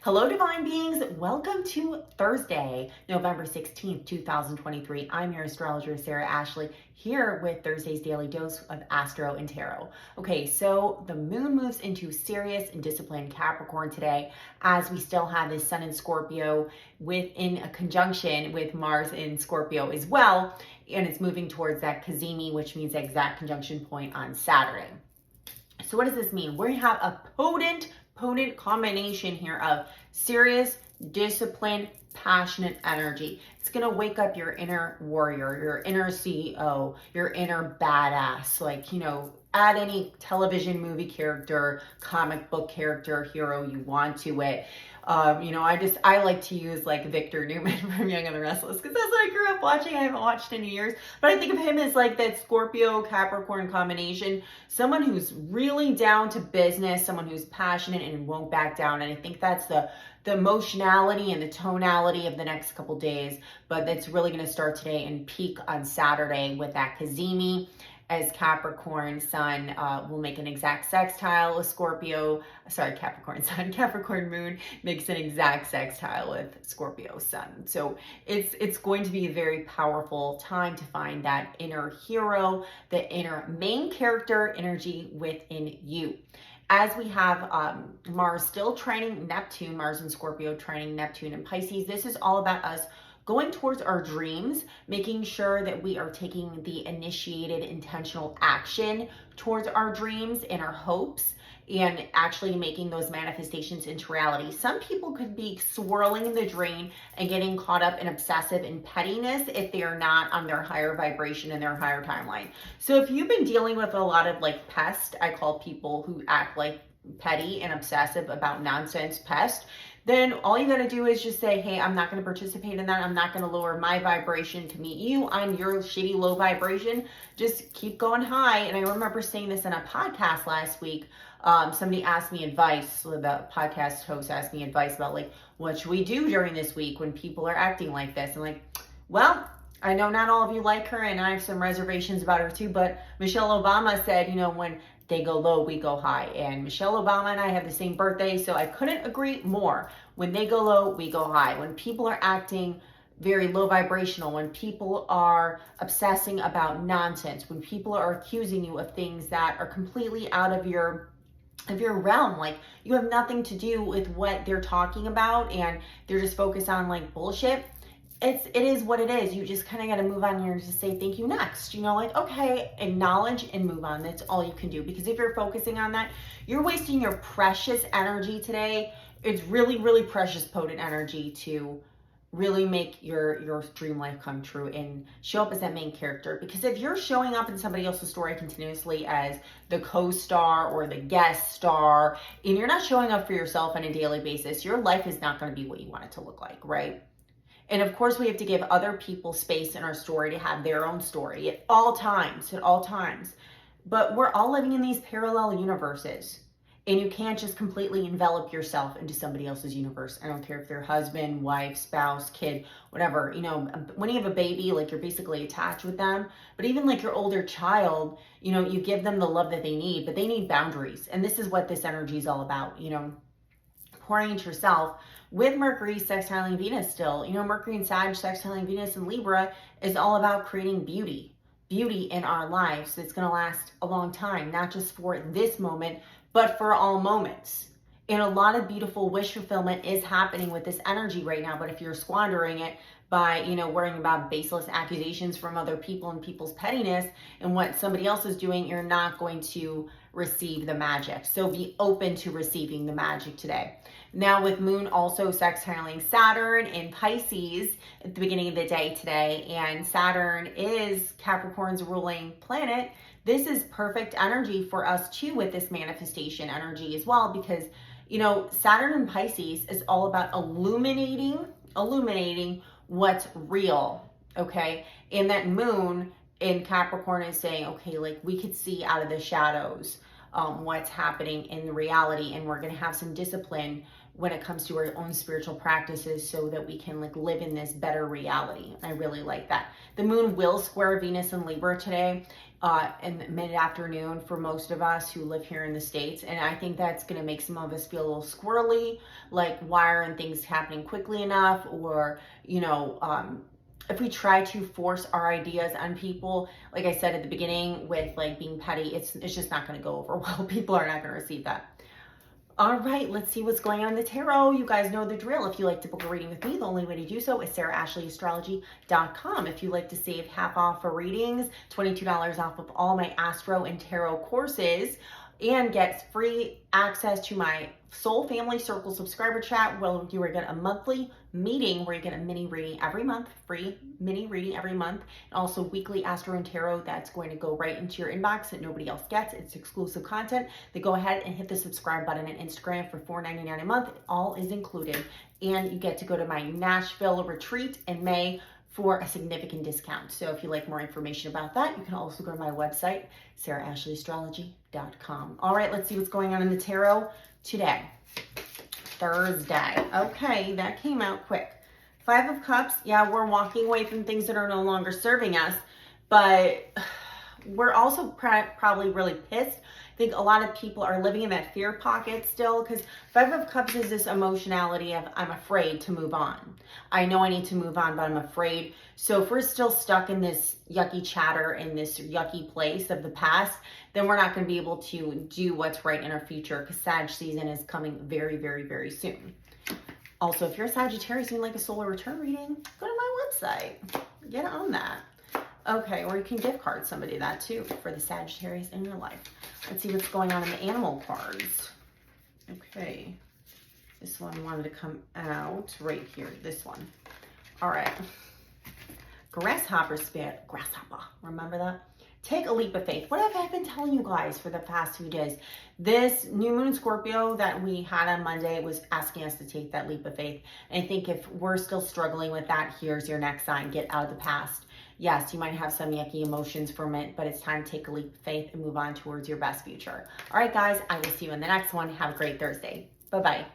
Hello, divine beings. Welcome to Thursday, November 16th, 2023. I'm your astrologer, Sarah Ashley, here with Thursday's daily dose of Astro and Tarot. Okay, so the moon moves into Sirius and disciplined Capricorn today, as we still have this sun in Scorpio within a conjunction with Mars in Scorpio as well. And it's moving towards that Cazimi, which means exact conjunction point on Saturday. So what does this mean? We have a potent combination here of serious, disciplined, passionate energy. It's going to wake up your inner warrior, your inner CEO, your inner badass. Like, add any television movie character, comic book character, hero you want to it. I like to use like Victor Newman from Young and the Restless because that's what I grew up watching. I haven't watched in years, but I think of him as like that Scorpio Capricorn combination, someone who's really down to business, someone who's passionate and won't back down. And I think that's the emotionality and the tonality of the next couple days, but it's really going to start today and peak on Saturday with that Cazimi, as Capricorn Sun will make an exact sextile with Capricorn Sun. Capricorn Moon makes an exact sextile with Scorpio Sun. So it's going to be a very powerful time to find that inner hero, the inner main character energy within you. As we have Mars still trining Neptune, Mars in Scorpio trining Neptune and Pisces, this is all about us going towards our dreams, making sure that we are taking the initiated intentional action towards our dreams and our hopes and actually making those manifestations into reality. Some people could be swirling in the drain and getting caught up in obsessive and pettiness if they are not on their higher vibration and their higher timeline. So if you've been dealing with a lot of like pest, I call people who act like petty and obsessive about nonsense pest, then all you got to do is just say, hey, I'm not going to participate in that. I'm not going to lower my vibration to meet you on your shitty low vibration. Just keep going high. And I remember saying this in a podcast last week. Somebody asked me advice. The podcast host asked me advice about like, what should we do during this week when people are acting like this? I'm like, well, I know not all of you like her and I have some reservations about her too, but Michelle Obama said, when they go low, we go high. And Michelle Obama and I have the same birthday, so I couldn't agree more. When they go low, we go high. When people are acting very low vibrational, when people are obsessing about nonsense, when people are accusing you of things that are completely out of your realm, like you have nothing to do with what they're talking about and they're just focused on like bullshit. It is what it is. You just kind of got to move on here and just say thank you next. Okay, acknowledge and move on. That's all you can do. Because if you're focusing on that, you're wasting your precious energy today. It's really, really precious, potent energy to really make your dream life come true and show up as that main character. Because if you're showing up in somebody else's story continuously as the co-star or the guest star, and you're not showing up for yourself on a daily basis, your life is not going to be what you want it to look like, right? And of course, we have to give other people space in our story to have their own story at all times. But we're all living in these parallel universes. And you can't just completely envelop yourself into somebody else's universe. I don't care if they're husband, wife, spouse, kid, whatever. When you have a baby, like you're basically attached with them. But even like your older child, you give them the love that they need, but they need boundaries. And this is what this energy is all about, pouring into yourself. With Mercury sextiling Venus still, Mercury and Sag sextiling Venus and Libra is all about creating beauty in our lives that's going to last a long time, not just for this moment, but for all moments. And a lot of beautiful wish fulfillment is happening with this energy right now. But if you're squandering it by, worrying about baseless accusations from other people and people's pettiness and what somebody else is doing, you're not going to receive the magic. So be open to receiving the magic today. Now with Moon also sextiling Saturn in Pisces at the beginning of the day today, and Saturn is Capricorn's ruling planet, this is perfect energy for us too with this manifestation energy as well, because Saturn in Pisces is all about illuminating what's real, okay? And that Moon in Capricorn is saying, okay, like we could see out of the shadows what's happening in the reality, and we're going to have some discipline when it comes to our own spiritual practices so that we can like live in this better reality. I really like that. The Moon will square Venus and Libra today. in mid-afternoon for most of us who live here in the States. And I think that's going to make some of us feel a little squirrely, like why aren't things happening quickly enough? Or, if we try to force our ideas on people, like I said at the beginning with like being petty, it's just not going to go over well. People are not going to receive that. All right, let's see what's going on in the tarot. You guys know the drill. If you like to book a reading with me, the only way to do so is sarahashley.astrology.com. If you like to save half off for readings, $22 off of all my Astro and Tarot courses, and get free access to my Soul Family Circle subscriber chat, well, you will get a monthly meeting where you get a mini reading every month, free mini reading every month, and also weekly Astro and Tarot that's going to go right into your inbox that nobody else gets. It's exclusive content. Then go ahead and hit the subscribe button on Instagram for $4.99 a month. All is included. And you get to go to my Nashville retreat in May for a significant discount. So if you'd like more information about that, you can also go to my website, sarahashleyAstrology.com. All right, let's see what's going on in the tarot today. Thursday. Okay, that came out quick. 5 of Cups. Yeah, we're walking away from things that are no longer serving us, but we're also probably really pissed. I think a lot of people are living in that fear pocket still, because 5 of Cups is this emotionality of I'm afraid to move on. I know I need to move on, but I'm afraid. So if we're still stuck in this yucky chatter, in this yucky place of the past, then we're not going to be able to do what's right in our future, because Sag season is coming very, very, very soon. Also, if you're a Sagittarius and you like a solar return reading, go to my website. Get on that. Okay, or you can gift card somebody that too for the Sagittarius in your life. Let's see what's going on in the animal cards. Okay, this one wanted to come out right here, this one. All right, Grasshopper Spirit, Grasshopper, remember that? Take a leap of faith. What have I been telling you guys for the past few days? This new moon Scorpio that we had on Monday was asking us to take that leap of faith. And I think if we're still struggling with that, here's your next sign. Get out of the past. Yes, you might have some yucky emotions from it, but it's time to take a leap of faith and move on towards your best future. All right, guys, I will see you in the next one. Have a great Thursday. Bye-bye.